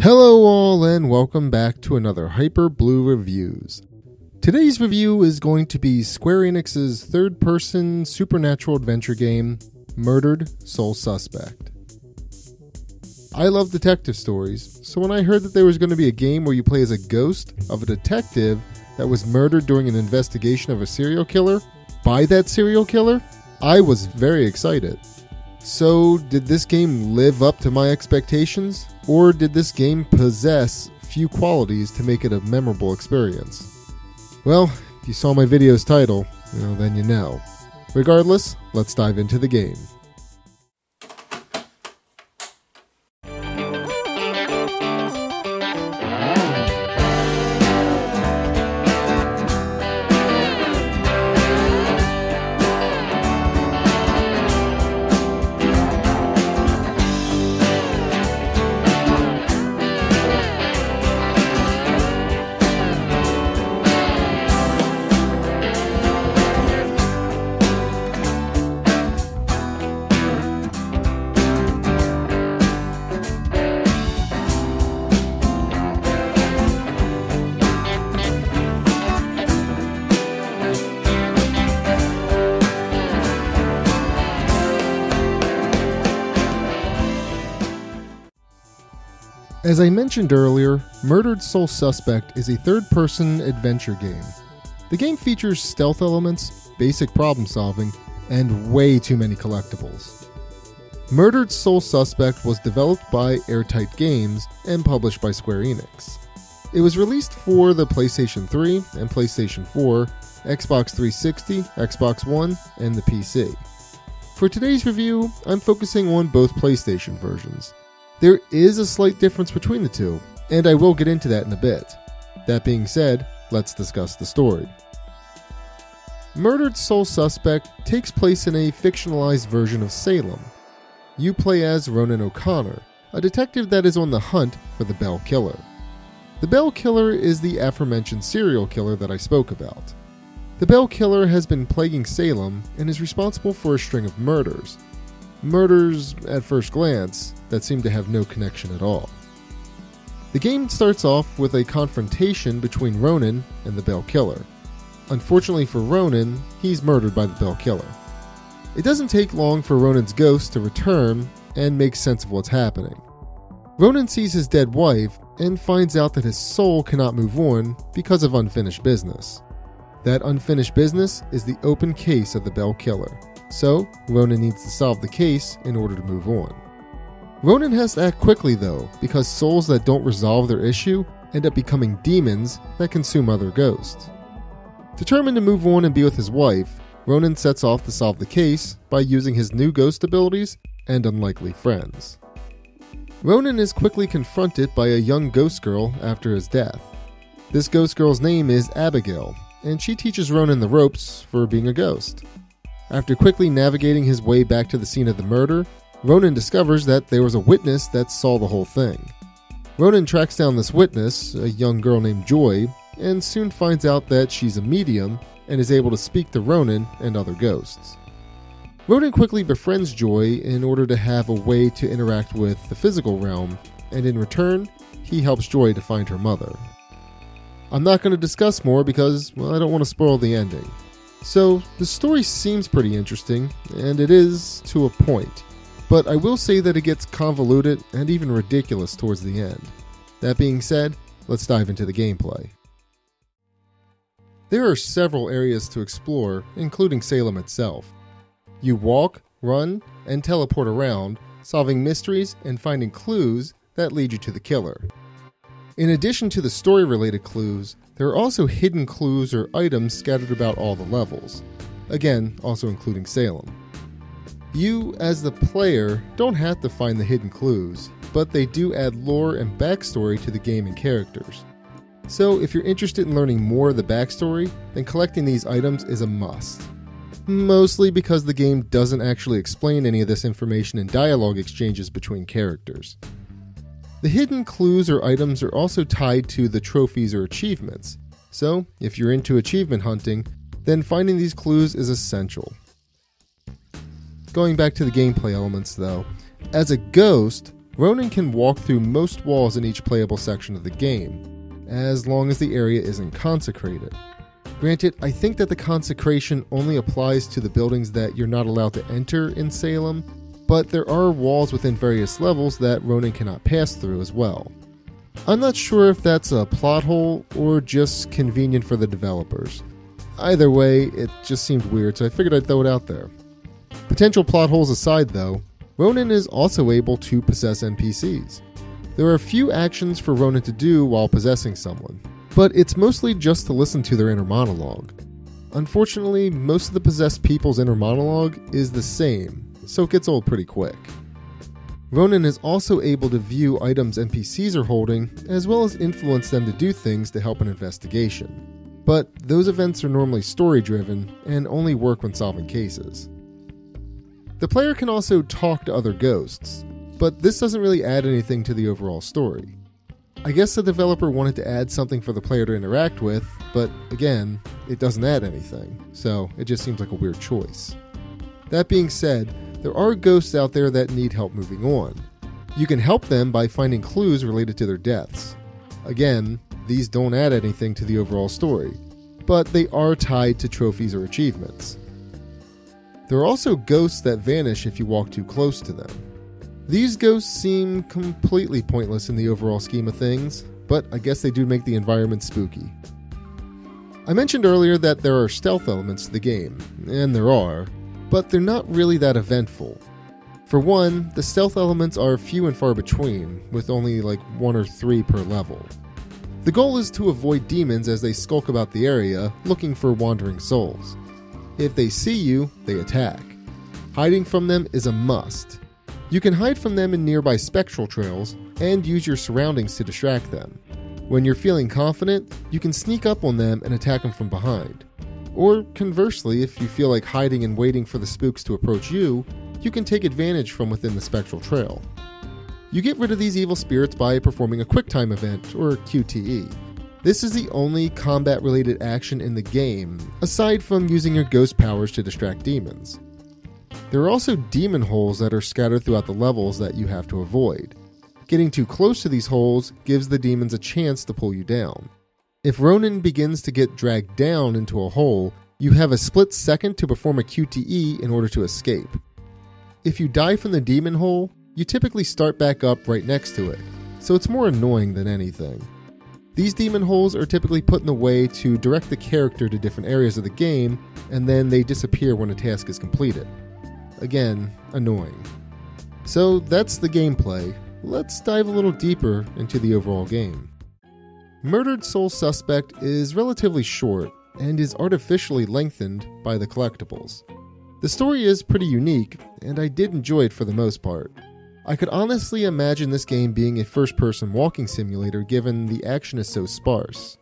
Hello all and welcome back to another Hyper Blue Reviews. Today's review is going to be Square Enix's third-person supernatural adventure game, Murdered Soul Suspect. I love detective stories, so when I heard that there was going to be a game where you play as a ghost of a detective that was murdered during an investigation of a serial killer by that serial killer, I was very excited. So, did this game live up to my expectations, or did this game possess few qualities to make it a memorable experience? Well, if you saw my video's title, then you know. Regardless, let's dive into the game. As I mentioned earlier, Murdered Soul Suspect is a third-person adventure game. The game features stealth elements, basic problem solving, and way too many collectibles. Murdered Soul Suspect was developed by Airtight Games and published by Square Enix. It was released for the PlayStation 3 and PlayStation 4, Xbox 360, Xbox One, and the PC. For today's review, I'm focusing on both PlayStation versions. There is a slight difference between the two, and I will get into that in a bit. That being said, let's discuss the story. Murdered Soul Suspect takes place in a fictionalized version of Salem. You play as Ronan O'Connor, a detective that is on the hunt for the Bell Killer. The Bell Killer is the aforementioned serial killer that I spoke about. The Bell Killer has been plaguing Salem and is responsible for a string of murders. Murders, at first glance, that seem to have no connection at all. The game starts off with a confrontation between Ronan and the Bell Killer. Unfortunately for Ronan, he's murdered by the Bell Killer. It doesn't take long for Ronan's ghost to return and make sense of what's happening. Ronan sees his dead wife and finds out that his soul cannot move on because of unfinished business. That unfinished business is the open case of the Bell Killer. So, Ronan needs to solve the case in order to move on. Ronan has to act quickly though, because souls that don't resolve their issue end up becoming demons that consume other ghosts. Determined to move on and be with his wife, Ronan sets off to solve the case by using his new ghost abilities and unlikely friends. Ronan is quickly confronted by a young ghost girl after his death. This ghost girl's name is Abigail, and she teaches Ronan the ropes for being a ghost. After quickly navigating his way back to the scene of the murder, Ronan discovers that there was a witness that saw the whole thing. Ronan tracks down this witness, a young girl named Joy, and soon finds out that she's a medium and is able to speak to Ronan and other ghosts. Ronan quickly befriends Joy in order to have a way to interact with the physical realm, and in return, he helps Joy to find her mother. I'm not going to discuss more because, I don't want to spoil the ending. So, the story seems pretty interesting, and it is to a point, but I will say that it gets convoluted and even ridiculous towards the end. That being said, let's dive into the gameplay. There are several areas to explore, including Salem itself. You walk, run, and teleport around, solving mysteries and finding clues that lead you to the killer. In addition to the story-related clues, there are also hidden clues or items scattered about all the levels, again, also including Salem. You, as the player, don't have to find the hidden clues, but they do add lore and backstory to the game and characters. So if you're interested in learning more of the backstory, then collecting these items is a must. Mostly because the game doesn't actually explain any of this information in dialogue exchanges between characters. The hidden clues or items are also tied to the trophies or achievements, so if you're into achievement hunting, then finding these clues is essential. Going back to the gameplay elements though, as a ghost, Ronan can walk through most walls in each playable section of the game, as long as the area isn't consecrated. Granted, I think that the consecration only applies to the buildings that you're not allowed to enter in Salem, but there are walls within various levels that Ronan cannot pass through as well. I'm not sure if that's a plot hole or just convenient for the developers. Either way, it just seemed weird, so I figured I'd throw it out there. Potential plot holes aside though, Ronan is also able to possess NPCs. There are a few actions for Ronan to do while possessing someone, but it's mostly just to listen to their inner monologue. Unfortunately, most of the possessed people's inner monologue is the same, so it gets old pretty quick. Ronan is also able to view items NPCs are holding, as well as influence them to do things to help an investigation. But those events are normally story-driven and only work when solving cases. The player can also talk to other ghosts, but this doesn't really add anything to the overall story. I guess the developer wanted to add something for the player to interact with, but again, it doesn't add anything, so it just seems like a weird choice. That being said, there are ghosts out there that need help moving on. You can help them by finding clues related to their deaths. Again, these don't add anything to the overall story, but they are tied to trophies or achievements. There are also ghosts that vanish if you walk too close to them. These ghosts seem completely pointless in the overall scheme of things, but I guess they do make the environment spooky. I mentioned earlier that there are stealth elements to the game, and there are, but they're not really that eventful. For one, the stealth elements are few and far between, with only like 1 or 3 per level. The goal is to avoid demons as they skulk about the area, looking for wandering souls. If they see you, they attack. Hiding from them is a must. You can hide from them in nearby spectral trails, and use your surroundings to distract them. When you're feeling confident, you can sneak up on them and attack them from behind. Or conversely, if you feel like hiding and waiting for the spooks to approach you, you can take advantage from within the spectral trail. You get rid of these evil spirits by performing a QuickTime event, or QTE. This is the only combat-related action in the game, aside from using your ghost powers to distract demons. There are also demon holes that are scattered throughout the levels that you have to avoid. Getting too close to these holes gives the demons a chance to pull you down. If Ronan begins to get dragged down into a hole, you have a split second to perform a QTE in order to escape. If you die from the demon hole, you typically start back up right next to it, so it's more annoying than anything. These demon holes are typically put in the way to direct the character to different areas of the game, and then they disappear when a task is completed. Again, annoying. So that's the gameplay. Let's dive a little deeper into the overall game. Murdered Soul Suspect is relatively short and is artificially lengthened by the collectibles. The story is pretty unique, and I did enjoy it for the most part. I could honestly imagine this game being a first-person walking simulator given the action is so sparse.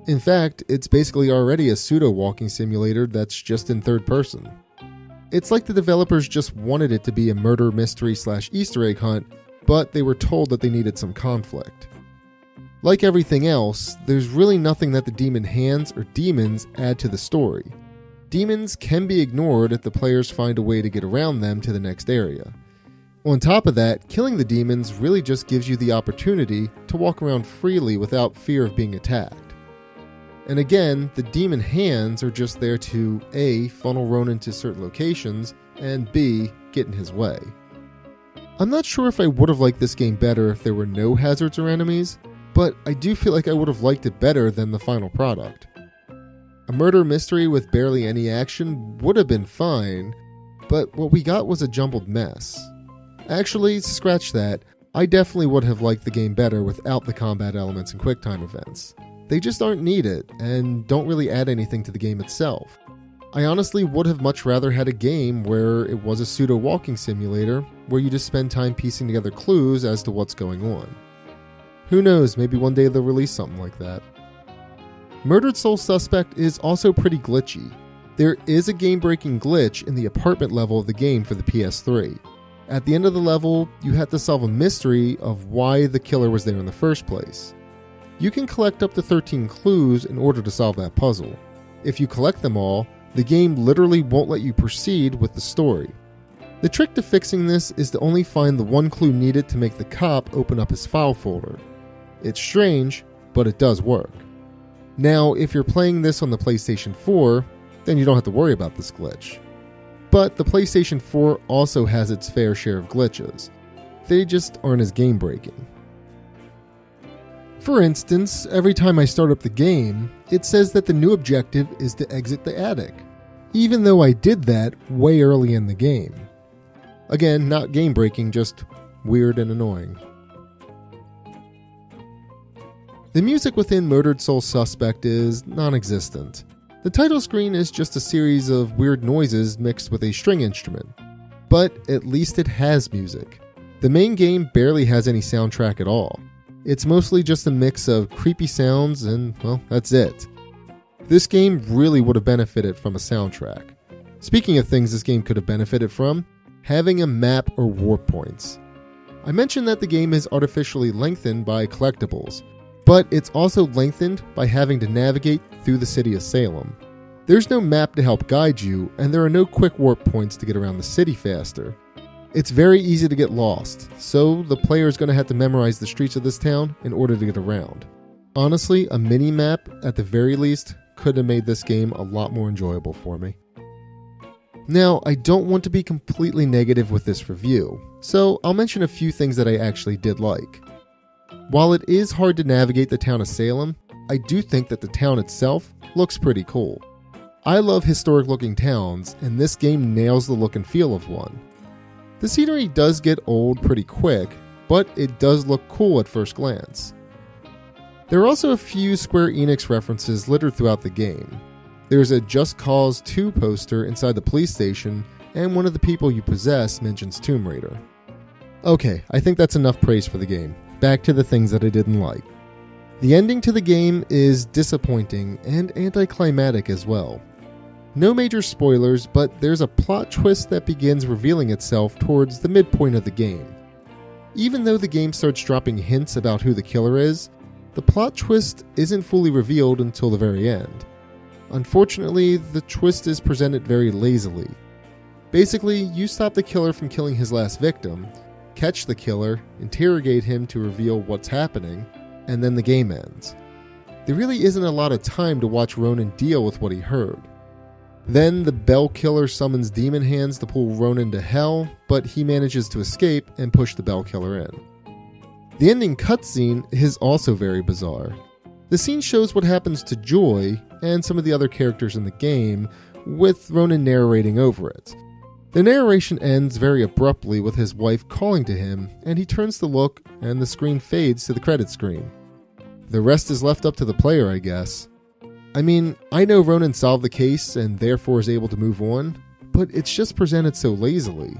In fact, it's basically already a pseudo-walking simulator that's just in third person. It's like the developers just wanted it to be a murder mystery / Easter egg hunt, but they were told that they needed some conflict. Like everything else, there's really nothing that the demon hands or demons add to the story. Demons can be ignored if the players find a way to get around them to the next area. On top of that, killing the demons really just gives you the opportunity to walk around freely without fear of being attacked. And again, the demon hands are just there to A, funnel Ronan to certain locations, and B, get in his way. I'm not sure if I would have liked this game better if there were no hazards or enemies, but I do feel like I would have liked it better than the final product. A murder mystery with barely any action would have been fine, but what we got was a jumbled mess. Actually, scratch that, I definitely would have liked the game better without the combat elements and QuickTime events. They just aren't needed, and don't really add anything to the game itself. I honestly would have much rather had a game where it was a pseudo-walking simulator, where you just spend time piecing together clues as to what's going on. Who knows, maybe one day they'll release something like that. Murdered Soul Suspect is also pretty glitchy. There is a game-breaking glitch in the apartment level of the game for the PS3. At the end of the level, you have to solve a mystery of why the killer was there in the first place. You can collect up to 13 clues in order to solve that puzzle. If you collect them all, the game literally won't let you proceed with the story. The trick to fixing this is to only find the one clue needed to make the cop open up his file folder. It's strange, but it does work. Now, if you're playing this on the PlayStation 4, then you don't have to worry about this glitch. But the PlayStation 4 also has its fair share of glitches. They just aren't as game-breaking. For instance, every time I start up the game, it says that the new objective is to exit the attic, even though I did that way early in the game. Again, not game-breaking, just weird and annoying. The music within Murdered Soul Suspect is non-existent. The title screen is just a series of weird noises mixed with a string instrument. But at least it has music. The main game barely has any soundtrack at all. It's mostly just a mix of creepy sounds and, well, that's it. This game really would have benefited from a soundtrack. Speaking of things this game could have benefited from, having a map or warp points. I mentioned that the game is artificially lengthened by collectibles, but it's also lengthened by having to navigate through the city of Salem. There's no map to help guide you, and there are no quick warp points to get around the city faster. It's very easy to get lost, so the player is going to have to memorize the streets of this town in order to get around. Honestly, a mini-map, at the very least, could have made this game a lot more enjoyable for me. Now, I don't want to be completely negative with this review, so I'll mention a few things that I actually did like. While it is hard to navigate the town of Salem, I do think that the town itself looks pretty cool. I love historic-looking towns, and this game nails the look and feel of one. The scenery does get old pretty quick, but it does look cool at first glance. There are also a few Square Enix references littered throughout the game. There's a Just Cause 2 poster inside the police station, and one of the people you possess mentions Tomb Raider. Okay, I think that's enough praise for the game. Back to the things that I didn't like. The ending to the game is disappointing and anticlimactic as well. No major spoilers, but there's a plot twist that begins revealing itself towards the midpoint of the game. Even though the game starts dropping hints about who the killer is, the plot twist isn't fully revealed until the very end. Unfortunately, the twist is presented very lazily. Basically, you stop the killer from killing his last victim, catch the killer, interrogate him to reveal what's happening, and then the game ends. There really isn't a lot of time to watch Ronan deal with what he heard. Then the Bell Killer summons demon hands to pull Ronan to hell, but he manages to escape and push the Bell Killer in. The ending cutscene is also very bizarre. The scene shows what happens to Joy and some of the other characters in the game, with Ronan narrating over it. The narration ends very abruptly with his wife calling to him, and he turns to look, and the screen fades to the credit screen. The rest is left up to the player, I guess. I mean, I know Ronan solved the case and therefore is able to move on, but it's just presented so lazily.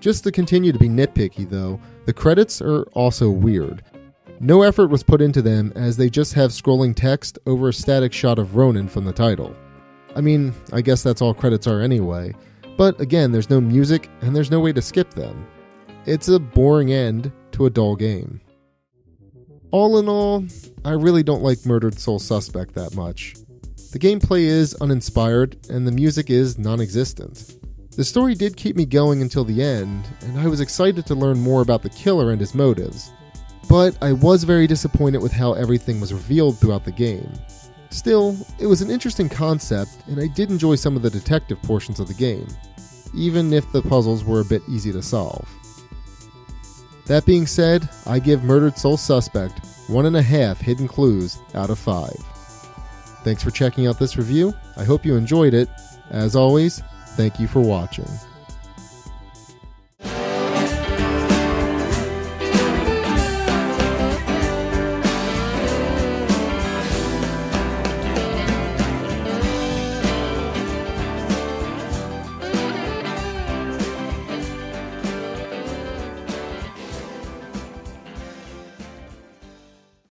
Just to continue to be nitpicky though, the credits are also weird. No effort was put into them as they just have scrolling text over a static shot of Ronan from the title. I mean, I guess that's all credits are anyway, but again, there's no music and there's no way to skip them. It's a boring end to a dull game. All in all, I really don't like Murdered Soul Suspect that much. The gameplay is uninspired, and the music is non-existent. The story did keep me going until the end, and I was excited to learn more about the killer and his motives. But I was very disappointed with how everything was revealed throughout the game. Still, it was an interesting concept, and I did enjoy some of the detective portions of the game, even if the puzzles were a bit easy to solve. That being said, I give Murdered Soul Suspect 1.5 hidden clues out of 5. Thanks for checking out this review. I hope you enjoyed it. As always, thank you for watching.